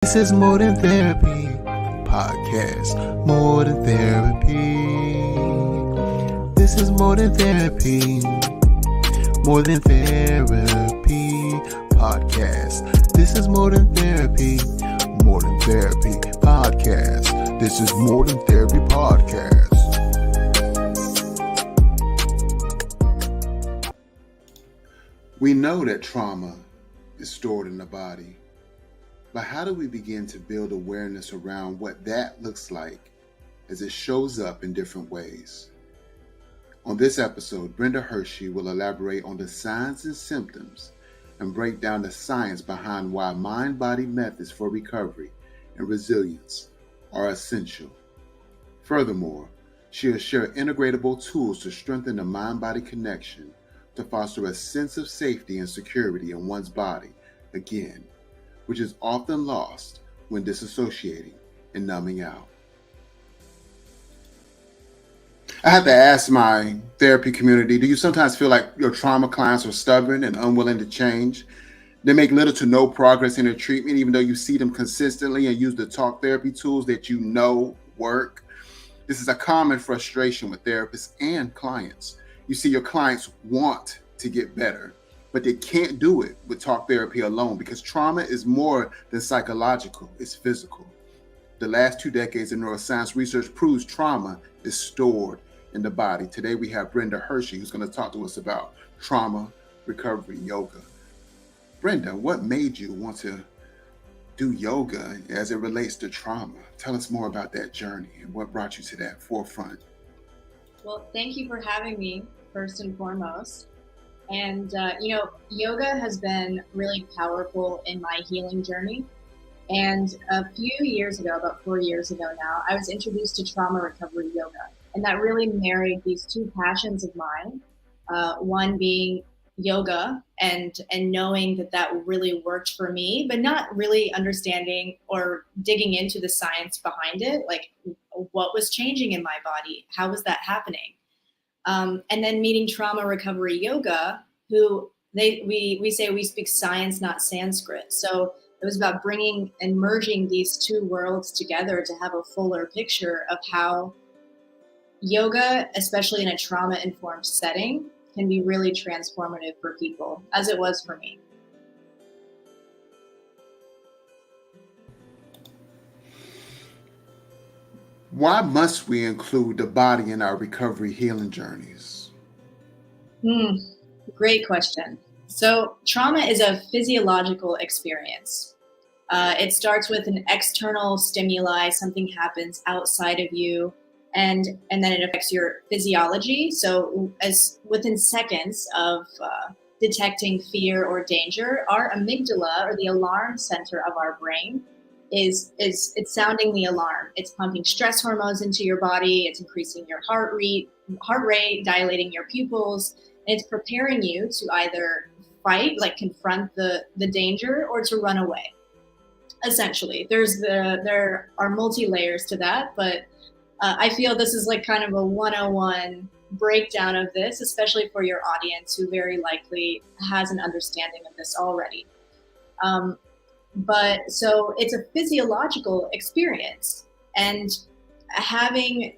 This is More Than Therapy podcast. More than therapy. This is More Than Therapy. More Than Therapy podcast. This is More Than Therapy. More Than Therapy podcast. This is More Than Therapy podcast. We know that trauma is stored in the body. But how do we begin to build awareness around what that looks like as it shows up in different ways? On this episode, Brenda Hershey will elaborate on the signs and symptoms and break down the science behind why mind-body methods for recovery and resilience are essential. Furthermore, she'll share integratable tools to strengthen the mind-body connection to foster a sense of safety and security in one's body, again, which is often lost when dissociating and numbing out. I have to ask my therapy community, do you sometimes feel like your trauma clients are stubborn and unwilling to change? They make little to no progress in their treatment, even though you see them consistently and use the talk therapy tools that you know work. This is a common frustration with therapists and clients. You see, your clients want to get better, but they can't do it with talk therapy alone because trauma is more than psychological, it's physical. The last 2 decades of neuroscience research proves trauma is stored in the body. Today we have Brenda Hershey who's going to talk to us about trauma recovery yoga. Brenda, what made you want to do yoga as it relates to trauma? Tell us more about that journey and what brought you to that forefront. Well, thank you for having me, first and foremost. And, yoga has been really powerful in my healing journey. And a few years ago, about 4 years ago now, I was introduced to trauma recovery yoga. And that really married these two passions of mine, one being yoga and knowing that really worked for me, but not really understanding or digging into the science behind it, like what was changing in my body, how was that happening? And then meeting trauma recovery yoga, who we say we speak science, not Sanskrit. So it was about bringing and merging these two worlds together to have a fuller picture of how yoga, especially in a trauma-informed setting, can be really transformative for people, as it was for me. Why must we include the body in our recovery healing journeys? Great question. So trauma is a physiological experience. It starts with an external stimuli, something happens outside of you, and then it affects your physiology. So as within seconds of detecting fear or danger, our amygdala, or the alarm center of our brain, is it's sounding the alarm. It's pumping stress hormones into your body. It's increasing your heart rate, dilating your pupils, and it's preparing you to either fight, like confront the danger, or to run away. Essentially, there are multi-layers to that, but I feel this is like kind of a 101 breakdown of this, especially for your audience who very likely has an understanding of this already. But so it's a physiological experience, and having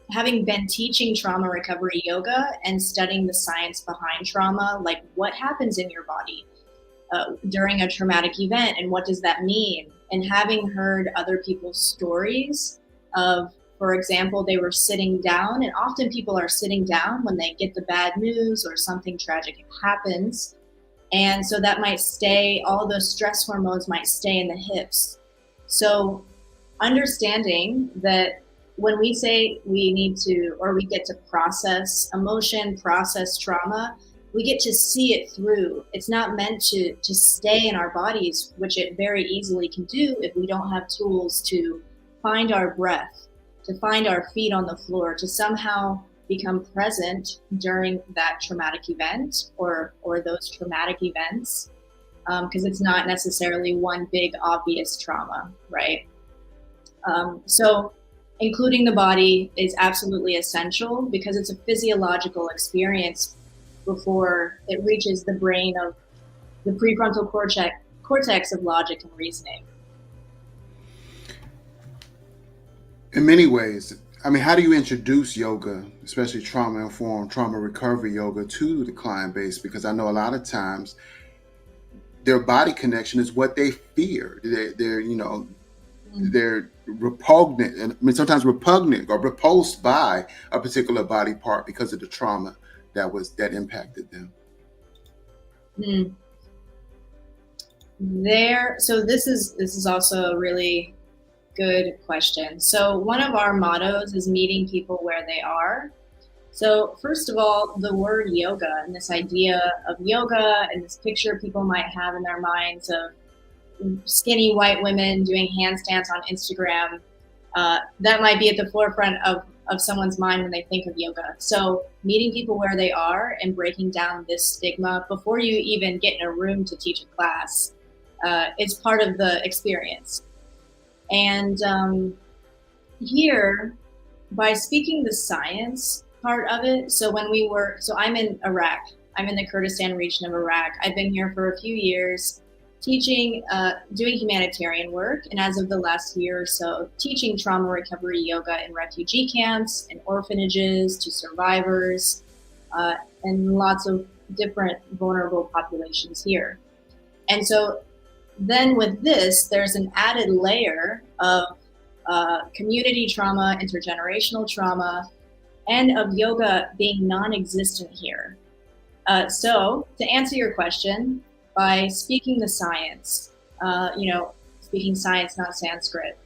been teaching trauma recovery yoga and studying the science behind trauma, like what happens in your body during a traumatic event and what does that mean, and having heard other people's stories of, for example, they were sitting down, and often people are sitting down when they get the bad news or something tragic happens. And so that might stay, all those stress hormones might stay in the hips. So understanding that when we say we need to, or we get to process emotion, process trauma, we get to see it through. It's not meant to stay in our bodies, which it very easily can do if we don't have tools to find our breath, to find our feet on the floor, to somehow become present during that traumatic event or those traumatic events, because it's not necessarily one big obvious trauma, right? So including the body is absolutely essential because it's a physiological experience before it reaches the brain of the prefrontal cortex of logic and reasoning. In many ways, I mean, how do you introduce yoga, especially trauma-informed, trauma recovery yoga, to the client base? Because I know a lot of times their body connection is what they fear. They're they're repugnant, and I mean, sometimes repugnant or repulsed by a particular body part because of the trauma that impacted them. Mm. So this is also a really good question. So one of our mottos is meeting people where they are. So first of all, the word yoga and this idea of yoga and this picture people might have in their minds of skinny white women doing handstands on Instagram, that might be at the forefront of someone's mind when they think of yoga. So meeting people where they are and breaking down this stigma before you even get in a room to teach a class, is part of the experience. And here, by speaking the science part of it, so I'm in Iraq. I'm in the Kurdistan region of Iraq. I've been here for a few years teaching, doing humanitarian work, and as of the last year or so, teaching trauma recovery yoga in refugee camps and orphanages to survivors, and lots of different vulnerable populations here. And so then with this, there's an added layer of community trauma, intergenerational trauma, and of yoga being non-existent here. So to answer your question, by speaking the science, speaking science, not Sanskrit,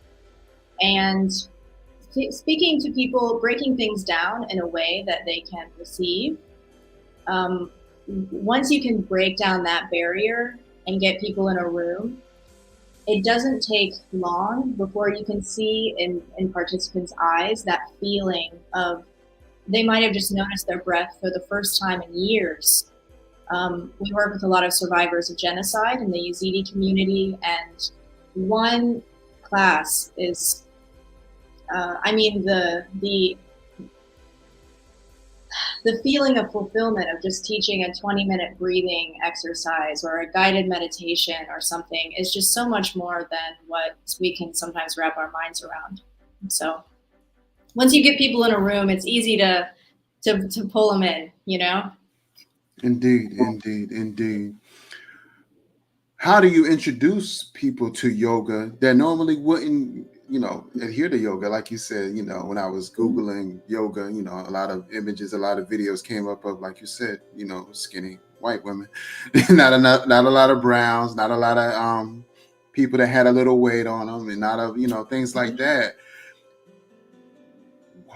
and speaking to people, breaking things down in a way that they can receive. Once you can break down that barrier and get people in a room, it doesn't take long before you can see in participants' eyes that feeling of, they might have just noticed their breath for the first time in years. We work with a lot of survivors of genocide in the Yazidi community, and one class is, the feeling of fulfillment of just teaching a 20-minute breathing exercise or a guided meditation or something is just so much more than what we can sometimes wrap our minds around. So once you get people in a room, it's easy to pull them in, Indeed. How do you introduce people to yoga that normally wouldn't, adhere to yoga? Like you said, when I was Googling yoga, a lot of images, a lot of videos came up of, like you said, skinny white women, not a lot of browns, not a lot of people that had a little weight on them, and not of, things like that.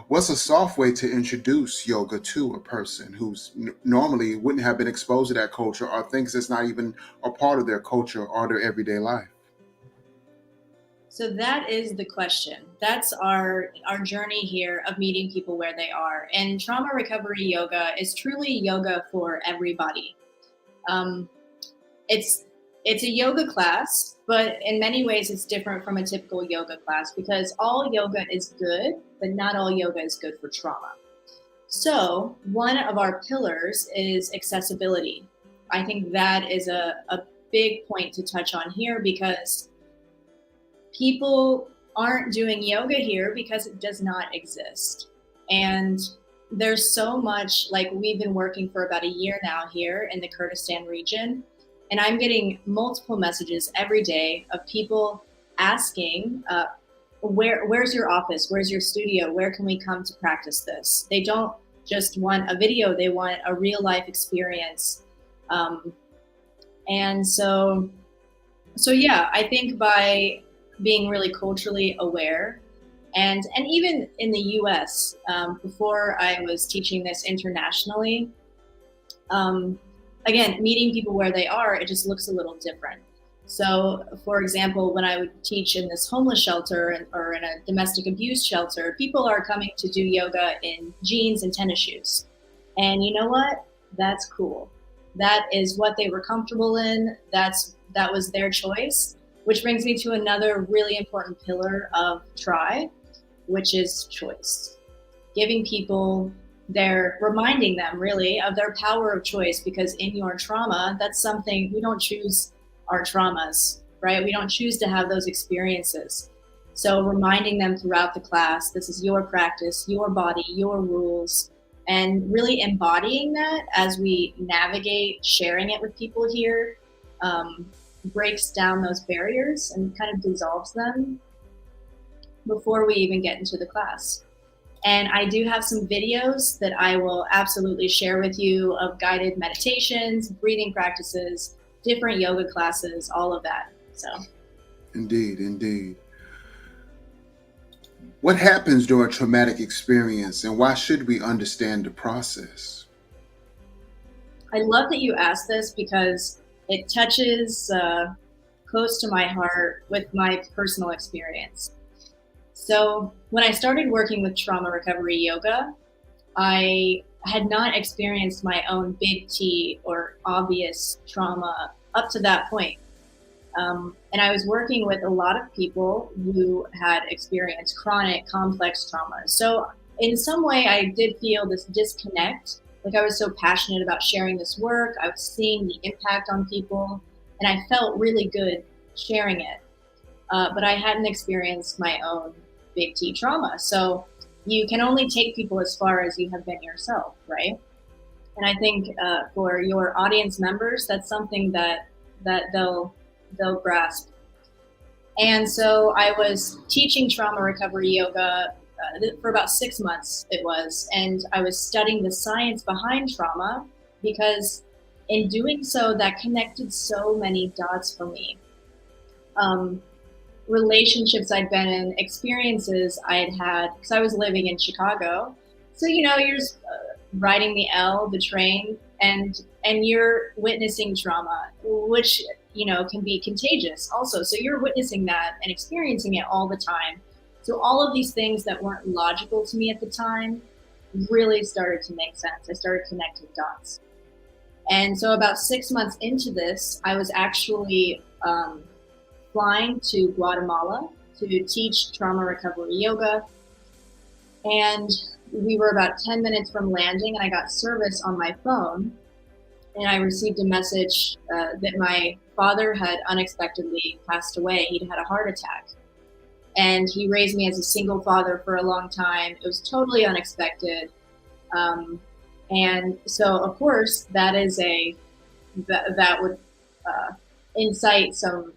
What's a soft way to introduce yoga to a person who's normally wouldn't have been exposed to that culture, or thinks it's not even a part of their culture or their everyday life? So that is the question. That's our journey here of meeting people where they are. And trauma recovery yoga is truly yoga for everybody. It's a yoga class, but in many ways it's different from a typical yoga class because all yoga is good, but not all yoga is good for trauma. So one of our pillars is accessibility. I think that is a big point to touch on here because people aren't doing yoga here because it does not exist. And there's so much, like we've been working for about a year now here in the Kurdistan region, and I'm getting multiple messages every day of people asking, where's your office? Where's your studio? Where can we come to practice this? They don't just want a video, they want a real life experience. And so yeah, I think by being really culturally aware, and even in the US, before I was teaching this internationally, again, meeting people where they are, it just looks a little different. So, for example, when I would teach in this homeless shelter or in a domestic abuse shelter, people are coming to do yoga in jeans and tennis shoes. And you know what? That's cool. That is what they were comfortable in. That was their choice, which brings me to another really important pillar of TRI, which is choice. Giving people reminding them really of their power of choice, because in your trauma, that's something we don't choose our traumas, right? We don't choose to have those experiences. So reminding them throughout the class, this is your practice, your body, your rules, and really embodying that as we navigate sharing it with people here, breaks down those barriers and kind of dissolves them before we even get into the class. And I do have some videos that I will absolutely share with you of guided meditations, breathing practices, different yoga classes, all of that. So, Indeed, indeed. What happens during a traumatic experience, and why should we understand the process? I love that you asked this because it touches close to my heart with my personal experience. So when I started working with trauma recovery yoga, I had not experienced my own big T or obvious trauma up to that point. And I was working with a lot of people who had experienced chronic, complex traumas. So in some way, I did feel this disconnect. Like I was so passionate about sharing this work. I was seeing the impact on people, and I felt really good sharing it. But I hadn't experienced my own big T trauma. So you can only take people as far as you have been yourself, right? And I think for your audience members, that's something that they'll grasp. And so I was teaching trauma recovery yoga for about 6 months it was, and I was studying the science behind trauma because in doing so, that connected so many dots for me. Relationships I'd been in, experiences I'd had, because I was living in Chicago. So, you're just riding the train, and you're witnessing trauma, which, can be contagious also. So you're witnessing that and experiencing it all the time. So all of these things that weren't logical to me at the time really started to make sense. I started connecting dots. And so about 6 months into this, I was actually flying to Guatemala to teach trauma recovery yoga. And we were about 10 minutes from landing, and I got service on my phone. And I received a message that my father had unexpectedly passed away. He'd had a heart attack. And he raised me as a single father for a long time. It was totally unexpected. And so, of course, that would incite some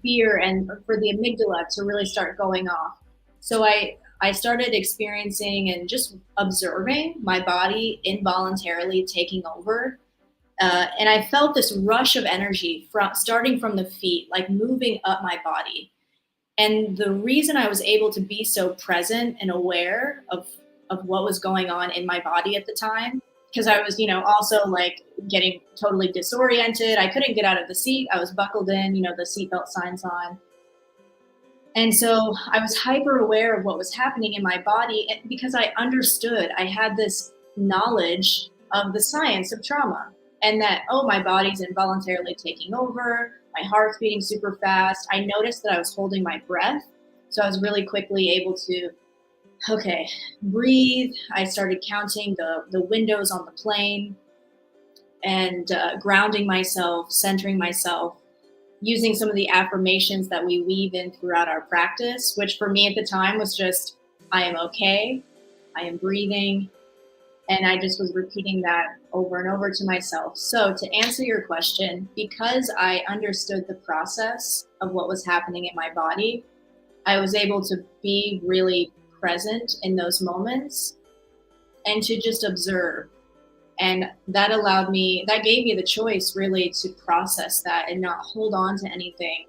fear and for the amygdala to really start going off. So I started experiencing and just observing my body involuntarily taking over. And I felt this rush of energy starting from the feet, like moving up my body. And the reason I was able to be so present and aware of what was going on in my body at the time, because I was, also like getting totally disoriented. I couldn't get out of the seat. I was buckled in, the seatbelt signs on. And so I was hyper aware of what was happening in my body because I understood. I had this knowledge of the science of trauma and that, my body's involuntarily taking over. My heart's beating super fast. I noticed that I was holding my breath. So I was really quickly able to, breathe. I started counting the windows on the plane and grounding myself, centering myself, using some of the affirmations that we weave in throughout our practice, which for me at the time was just, I am okay, I am breathing. And I just was repeating that over and over to myself. So to answer your question, because I understood the process of what was happening in my body, I was able to be really present in those moments and to just observe. And that gave me the choice really to process that and not hold on to anything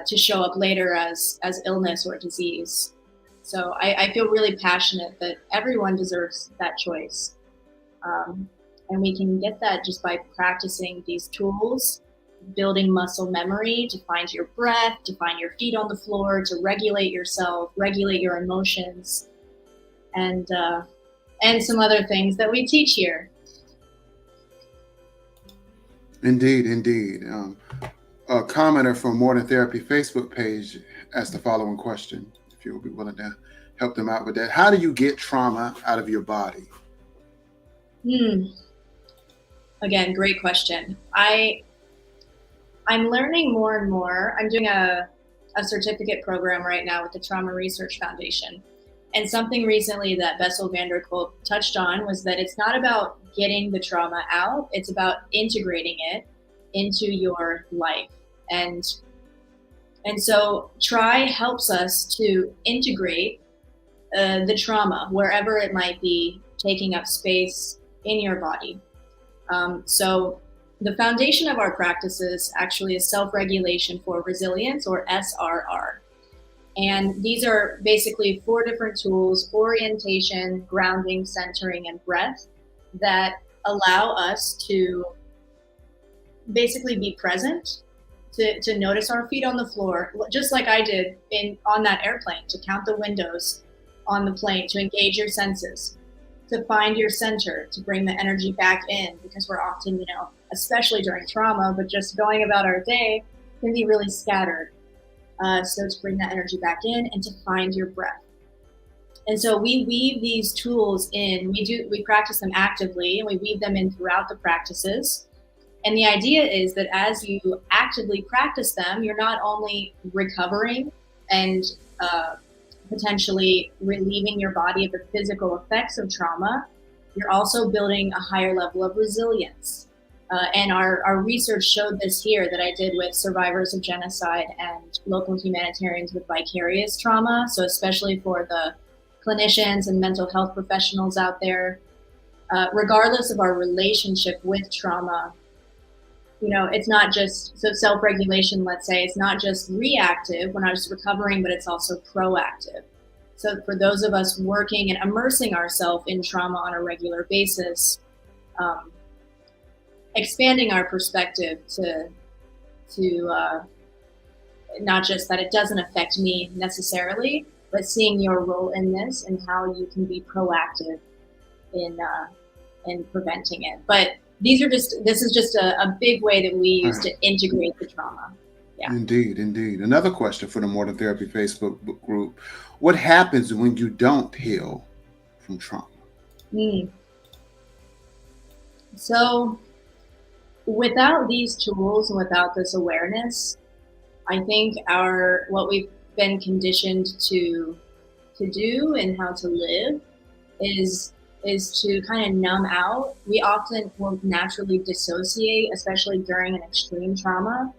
to show up later as illness or disease. So I feel really passionate that everyone deserves that choice. And we can get that just by practicing these tools, building muscle memory to find your breath, to find your feet on the floor, to regulate yourself, regulate your emotions, and some other things that we teach here. Indeed, indeed. A commenter from More Than Therapy Facebook page asked the following question, if you'll be willing to help them out with that. How do you get trauma out of your body? Again, great question. I I'm learning more and more. I'm doing a certificate program right now with the Trauma Research Foundation. And something recently that Bessel van der Kolk touched on was that it's not about getting the trauma out, it's about integrating it into your life. And so TRI helps us to integrate the trauma wherever it might be taking up space in your body. So the foundation of our practices actually is self-regulation for resilience, or SRR. And these are basically 4 different tools: orientation, grounding, centering, and breath, that allow us to basically be present, to notice our feet on the floor, just like I did on that airplane, to count the windows on the plane, to engage your senses, to find your center, to bring the energy back in, because we're often, especially during trauma, but just going about our day, can be really scattered. So to bring that energy back in and to find your breath. And so we weave these tools in, we practice them actively, and we weave them in throughout the practices. And the idea is that as you actively practice them, you're not only recovering and potentially relieving your body of the physical effects of trauma, you're also building a higher level of resilience. And our research showed this here that I did with survivors of genocide and local humanitarians with vicarious trauma. So especially for the clinicians and mental health professionals out there, regardless of our relationship with trauma, it's not just, so self-regulation, let's say, it's not just reactive when I was recovering, but it's also proactive. So for those of us working and immersing ourselves in trauma on a regular basis, expanding our perspective to not just that it doesn't affect me necessarily, but seeing your role in this and how you can be proactive in preventing it. But this is just a big way that we use to integrate the trauma. Yeah. Indeed. Another question for the More Than Therapy Facebook group: what happens when you don't heal from trauma? So without these tools and without this awareness, I think what we've been conditioned to do and how to live is to kind of numb out. We often will naturally dissociate, especially during an extreme trauma,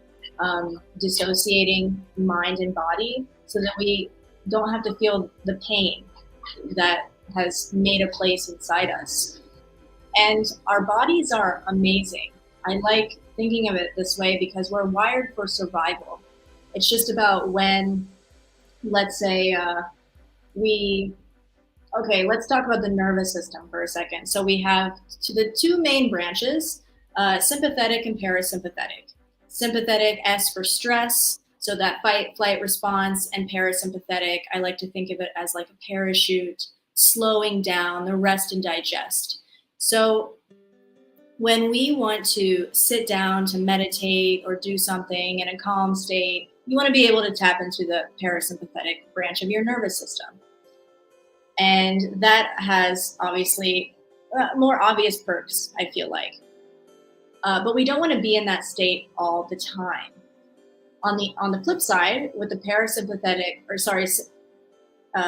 dissociating mind and body, so that we don't have to feel the pain that has made a place inside us. And our bodies are amazing. I like thinking of it this way because we're wired for survival. It's just about when, let's say, let's talk about the nervous system for a second. So we have the 2 main branches, sympathetic and parasympathetic. Sympathetic, S for stress, so that fight, flight response, and parasympathetic, I like to think of it as like a parachute, slowing down the rest and digest. So when we want to sit down to meditate or do something in a calm state, you want to be able to tap into the parasympathetic branch of your nervous system. And that has obviously more obvious perks, I feel like. But we don't want to be in that state all the time. On the flip side, with the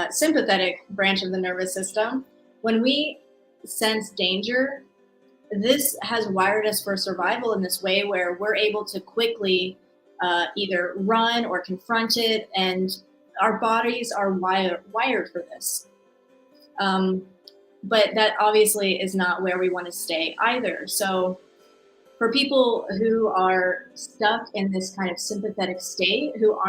sympathetic branch of the nervous system, when we sense danger, this has wired us for survival in this way where we're able to quickly either run or confront it, and our bodies are wired for this. But that obviously is not where we want to stay either. So for people who are stuck in this kind of sympathetic state, who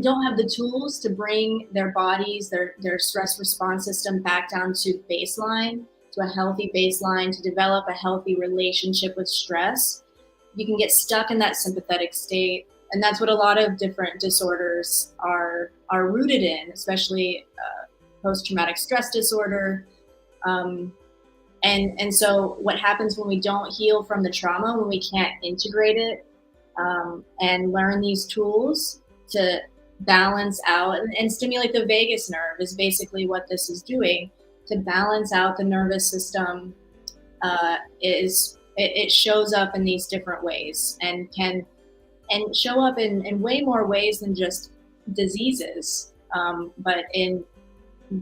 don't have the tools to bring their bodies, their stress response system back down to baseline, to a healthy baseline, to develop a healthy relationship with stress, you can get stuck in that sympathetic state. And that's what a lot of different disorders are rooted in, especially post-traumatic stress disorder. And so what happens when we don't heal from the trauma, when we can't integrate it and learn these tools to balance out and stimulate the vagus nerve is basically what this is doing, to balance out the nervous system. It shows up in these different ways and and show up in way more ways than just diseases, but in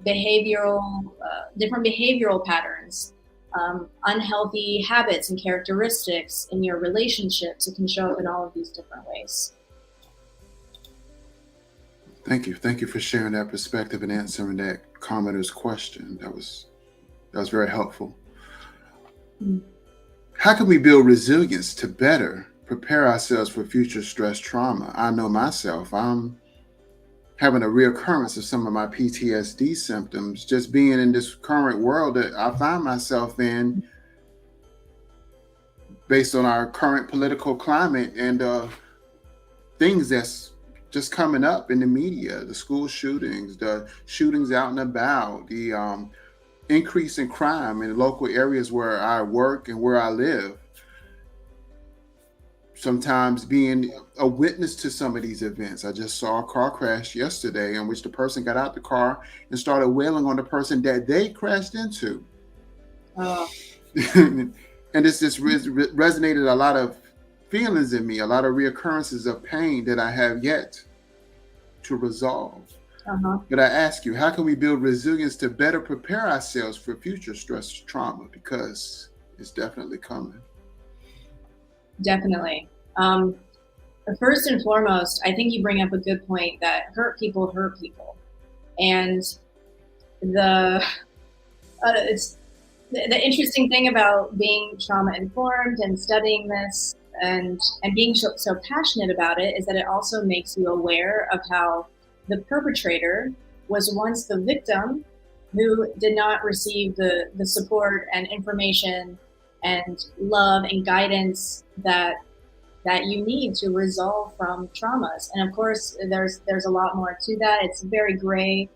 behavioral, different behavioral patterns, unhealthy habits and characteristics in your relationships. It can show up in all of these different ways. Thank you. Thank you for sharing that perspective and answering that commenter's question. That was very helpful. Mm. How can we build resilience to better prepare ourselves for future stress trauma? I know myself, I'm having a reoccurrence of some of my PTSD symptoms, just being in this current world that I find myself in based on our current political climate and things that's just coming up in the media, the school shootings, the shootings out and about, the increase in crime in local areas where I work and where I live. Sometimes being a witness to some of these events. I just saw a car crash yesterday in which the person got out the car and started wailing on the person that they crashed into. Oh. And this just resonated a lot of feelings in me, a lot of reoccurrences of pain that I have yet to resolve. Uh-huh. But I ask you, how can we build resilience to better prepare ourselves for future stress trauma? Because it's definitely coming. Definitely. First and foremost, I think you bring up a good point that hurt people. And it's the interesting thing about being trauma informed and studying this and being so passionate about it is that it also makes you aware of how the perpetrator was once the victim who did not receive the support and information and love and guidance that you need to resolve from traumas. And of course, there's a lot more to that. It's very gray.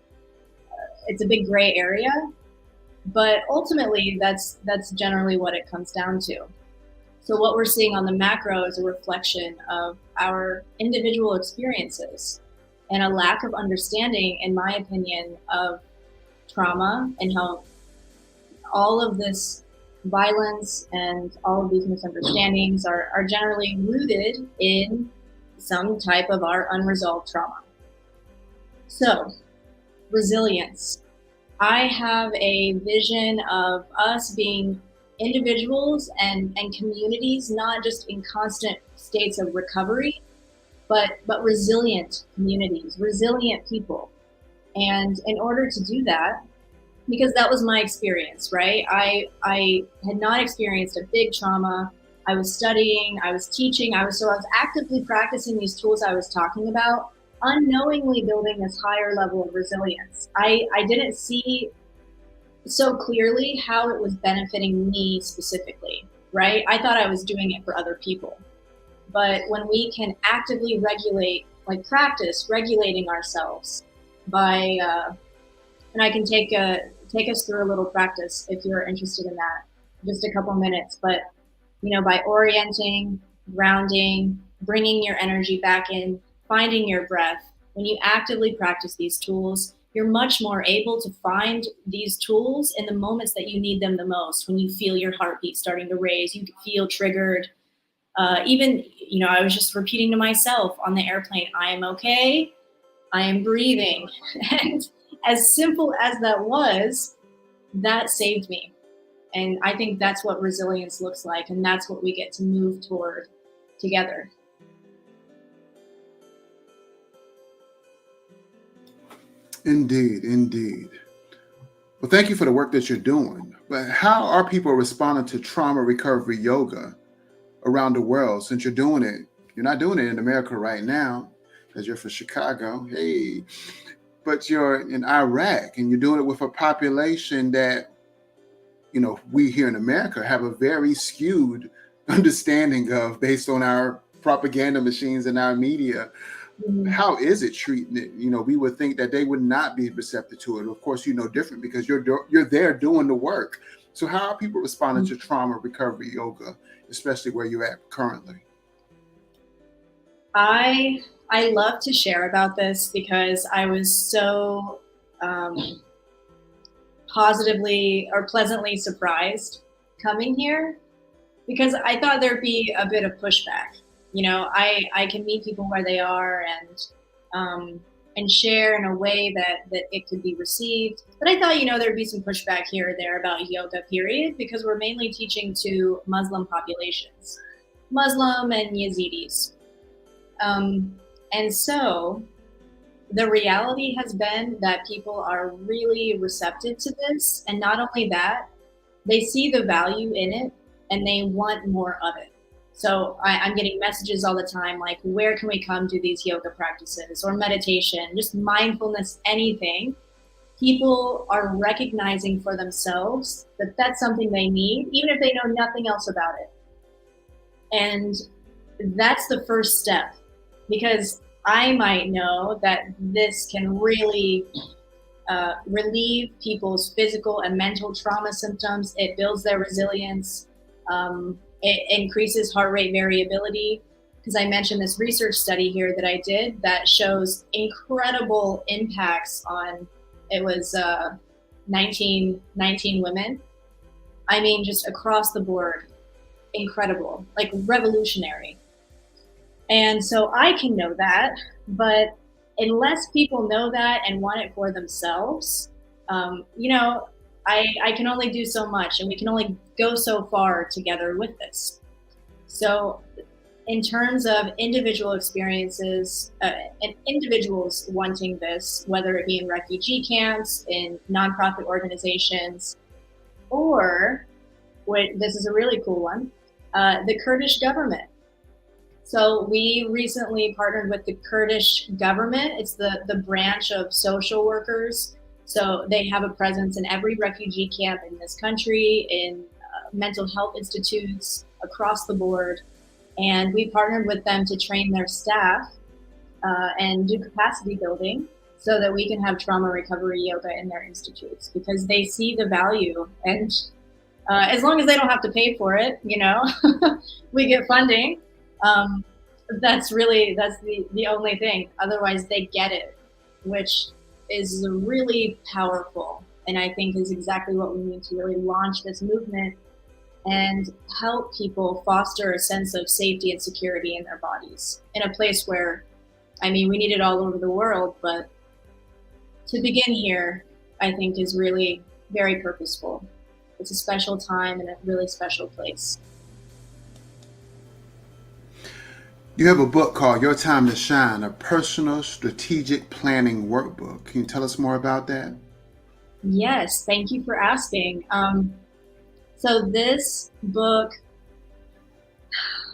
It's a big gray area, but ultimately, that's generally what it comes down to. So what we're seeing on the macro is a reflection of our individual experiences and a lack of understanding, in my opinion, of trauma and how all of this violence and all of these misunderstandings are generally rooted in some type of our unresolved trauma. So, resilience. I have a vision of us being individuals and communities, not just in constant states of recovery, but resilient communities, resilient people. And in order to do that, because that was my experience, right? I had not experienced a big trauma. I was studying, I was teaching, I was actively practicing these tools I was talking about, unknowingly building this higher level of resilience. I didn't see so clearly how it was benefiting me specifically, right? I thought I was doing it for other people. But when we can actively regulate, like practice regulating ourselves by, and I can take us through a little practice if you're interested in that, just a couple minutes. But, by orienting, grounding, bringing your energy back in, finding your breath, when you actively practice these tools, you're much more able to find these tools in the moments that you need them the most. When you feel your heartbeat starting to raise, you feel triggered. Even, I was just repeating to myself on the airplane, I am okay, I am breathing. And as simple as that was, that saved me. And I think that's what resilience looks like. And that's what we get to move toward together. Indeed, indeed. Well, thank you for the work that you're doing. But how are people responding to trauma recovery yoga around the world? Since you're doing it, you're not doing it in America right now, because you're from Chicago. Hey, but you're in Iraq and you're doing it with a population that, we here in America have a very skewed understanding of based on our propaganda machines and our media. Mm-hmm. How is it treating it? We would think that they would not be receptive to it. Of course, different because you're there doing the work. So how are people responding to trauma recovery yoga, especially where you're at currently? I love to share about this because I was so positively or pleasantly surprised coming here, because I thought there'd be a bit of pushback. I can meet people where they are and share in a way that it could be received. But I thought, there'd be some pushback here or there about yoga, period, because we're mainly teaching to Muslim populations, Muslim and Yazidis. And so the reality has been that people are really receptive to this. And not only that, they see the value in it and they want more of it. So I'm getting messages all the time like, where can we come do these yoga practices or meditation, just mindfulness, anything. People are recognizing for themselves that that's something they need, even if they know nothing else about it. And that's the first step, because I might know that this can really relieve people's physical and mental trauma symptoms. It builds their resilience. It increases heart rate variability. Because I mentioned this research study here that I did that shows incredible impacts on, it was 19 women. I mean, just across the board, incredible, like revolutionary. And so I can know that, but unless people know that and want it for themselves, I can only do so much, and we can only go so far together with this. So in terms of individual experiences and individuals wanting this, whether it be in refugee camps, in nonprofit organizations, or this is a really cool one, the Kurdish government. So we recently partnered with the Kurdish government. It's the branch of social workers. So they have a presence in every refugee camp in this country, in mental health institutes across the board. And we partnered with them to train their staff and do capacity building so that we can have trauma recovery yoga in their institutes, because they see the value. And as long as they don't have to pay for it, we get funding. That's the only thing. Otherwise, they get it, which is really powerful. And I think is exactly what we need to really launch this movement and help people foster a sense of safety and security in their bodies in a place where, we need it all over the world, but to begin here, I think is really very purposeful. It's a special time and a really special place. You have a book called Your Time to Shine, a personal strategic planning workbook. Can you tell us more about that? Yes, thank you for asking. So this book,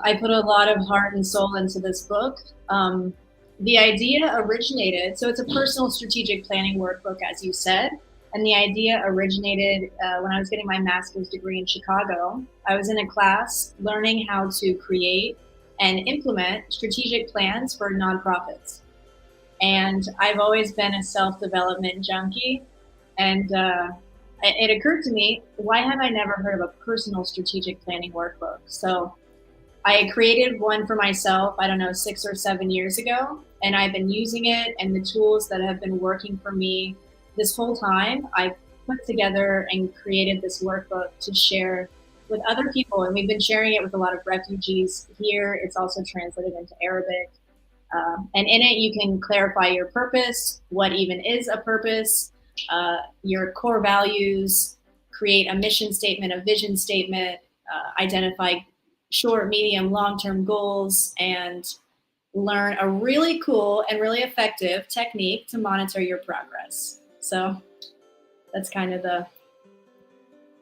I put a lot of heart and soul into this book. The idea originated, so it's a personal strategic planning workbook, as you said, and the idea originated when I was getting my master's degree in Chicago. I was in a class learning how to create and implement strategic plans for nonprofits. And I've always been a self-development junkie. And it occurred to me, why have I never heard of a personal strategic planning workbook? So I created one for myself, 6 or 7 years ago, and I've been using it, and the tools that have been working for me this whole time, I put together and created this workbook to share with other people. And we've been sharing it with a lot of refugees here. It's also translated into Arabic. And in it, you can clarify your purpose, what even is a purpose, your core values, create a mission statement, a vision statement, identify short, medium, long-term goals, and learn a really cool and really effective technique to monitor your progress. So that's kind of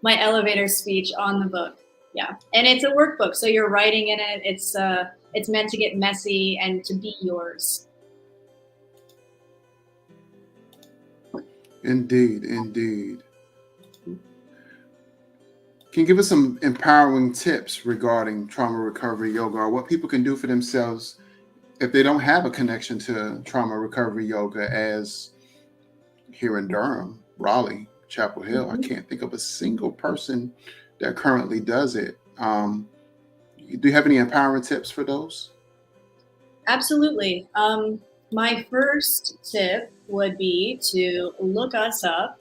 my elevator speech on the book. Yeah. And it's a workbook, so you're writing in it. It's meant to get messy and to be yours. Indeed. Can you give us some empowering tips regarding trauma recovery yoga, or what people can do for themselves if they don't have a connection to trauma recovery yoga, as here in Durham, Raleigh, Chapel Hill? I can't think of a single person that currently does it. Do you have any empowering tips for those? Absolutely. My first tip would be to look us up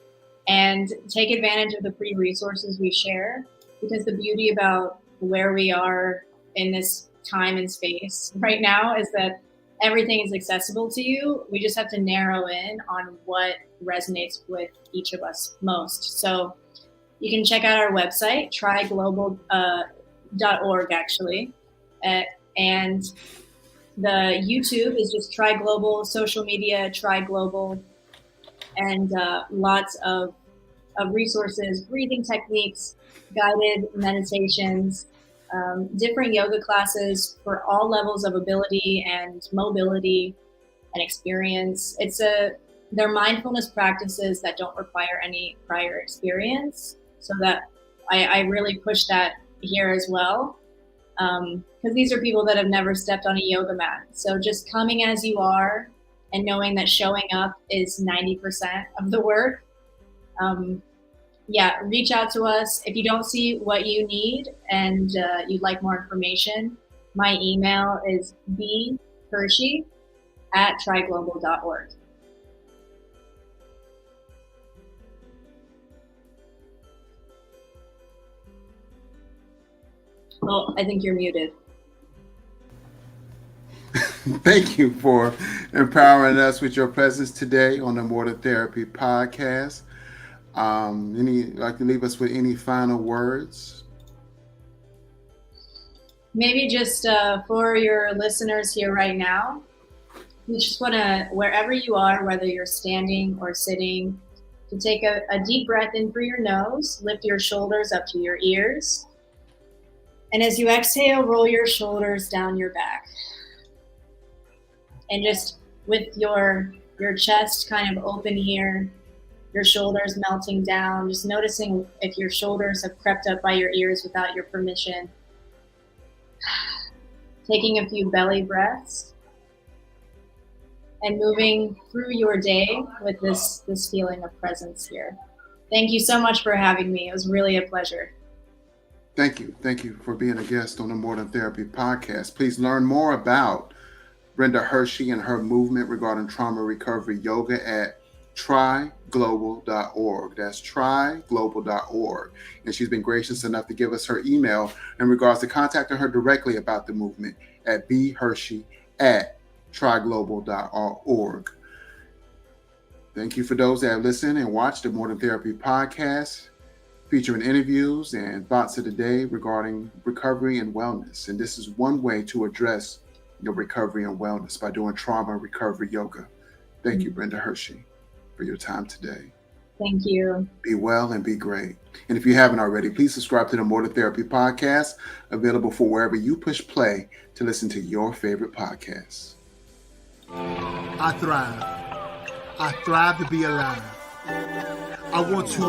and take advantage of the free resources we share, because the beauty about where we are in this time and space right now is that everything is accessible to you. We just have to narrow in on what resonates with each of us most. So you can check out our website, tryglobal.org actually. And the YouTube is just Try Global, social media, Try Global, and lots of resources, breathing techniques, guided meditations, different yoga classes for all levels of ability and mobility and experience. They're mindfulness practices that don't require any prior experience. So that I really push that here as well. Because these are people that have never stepped on a yoga mat. So just coming as you are and knowing that showing up is 90% of the work. Reach out to us. If you don't see what you need and you'd like more information, my email is bhershey@tryglobal.org. Oh, I think you're muted. Thank you for empowering us with your presence today on the More Than Therapy podcast. Like to leave us with any final words? Maybe just for your listeners here right now, you just want to, wherever you are, whether you're standing or sitting, to take a deep breath in through your nose, lift your shoulders up to your ears. And as you exhale, roll your shoulders down your back. And just with your chest kind of open here, your shoulders melting down, just noticing if your shoulders have crept up by your ears without your permission. Taking a few belly breaths and moving through your day with this feeling of presence here. Thank you so much for having me. It was really a pleasure. Thank you. Thank you for being a guest on the More Than Therapy podcast. Please learn more about Brenda Hershey and her movement regarding trauma recovery yoga at tryglobal.org. That's tryglobal.org. And she's been gracious enough to give us her email in regards to contacting her directly about the movement at bhershey@tryglobal.org. Thank you for those that have listened and watched the More Than Therapy podcast, featuring interviews and thoughts of the day regarding recovery and wellness. And this is one way to address your recovery and wellness, by doing trauma recovery yoga. Thank you, Brenda Hershey, for your time today. Thank you. Be well and be great. And if you haven't already, please subscribe to the More Than Therapy podcast, available for wherever you push play to listen to your favorite podcasts. I thrive. I thrive to be alive. I want to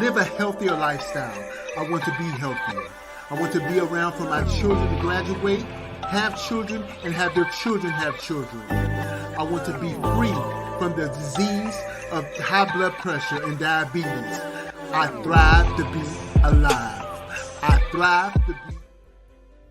live a healthier lifestyle. I want to be healthier. I want to be around for my children to graduate, have children, and have their children have children. I want to be free from the disease of high blood pressure and diabetes. I thrive to be alive. I thrive to be